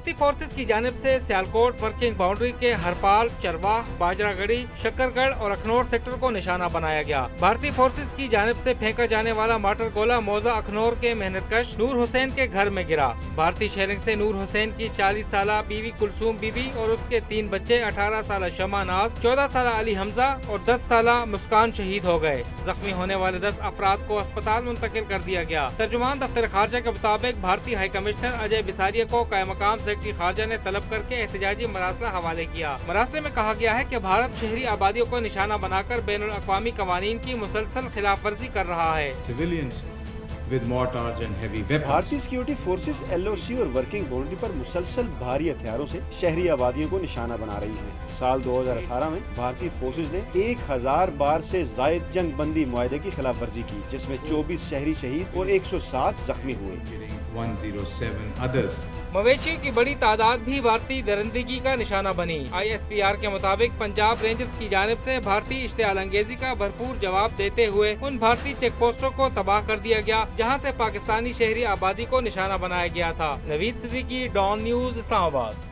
بھارتی فورسز کی جانب سے سیالکوٹ ورکنگ باؤنڈری کے ہرپال، چرواہ، باجرہ گڑھی، شکرگڑھ اور اکھنور سیکٹر کو نشانہ بنایا گیا۔ بھارتی فورسز کی جانب سے پھینکا جانے والا مارٹر گولہ موزہ اکھنور کے محنت کش نور حسین کے گھر میں گرا۔ بھارتی شیلنگ سے نور حسین کی 40 سالہ بیوی کلثوم بی بی اور اس کے 3 بچے 18 سالہ شمع ناز، 14 سالہ علی حمزہ اور 10 سالہ مسکان شہید ہو گئے۔ زخمی ہونے والے 10 افراد کو اسپتال منتقل کر دیا گیا۔ ترجمان دفتر خارجہ کے مطابق بھارتی ہائی کمشنر اجے بساریہ کو قائم مقام سیکرٹری خارجہ نے طلب کر کے احتجاجی مراسلہ حوالے کیا۔ مراسلے میں کہا گیا ہے کہ بھارت شہری آبادیوں کو نشانہ بنا کر بین الاقوامی قوانین کی مسلسل خلاف ورزی کر رہا ہے۔ بھارتی سیکیورٹی فورسز LOC اور ورکنگ باؤنڈری پر مسلسل بھاری ہتھیاروں سے شہری آبادیوں کو نشانہ بنا رہی ہیں۔ سال 2018 میں بھارتی فورسز نے 1000 بار سے زائد جنگ بندی معاہدے کی خلاف ورزی کی، جس میں 24 شہری شہید اور 107 زخمی ہوئے۔ مویشیوں کی بڑی تعداد بھی بھارتی درندگی کا نشانہ بنی۔ ISPR کے مطابق پنجاب رینجرز کی جانب سے بھارتی اشتعال انگیزی کا بھرپور جواب دیتے ہوئے ان بھارتی چیک پوسٹوں کو تباہ کر دیا گیا جہاں سے پاکستانی شہری آبادی کو نشانہ بنایا گیا تھا۔ نوید صدیقی، ڈان نیوز، اسلام آباد۔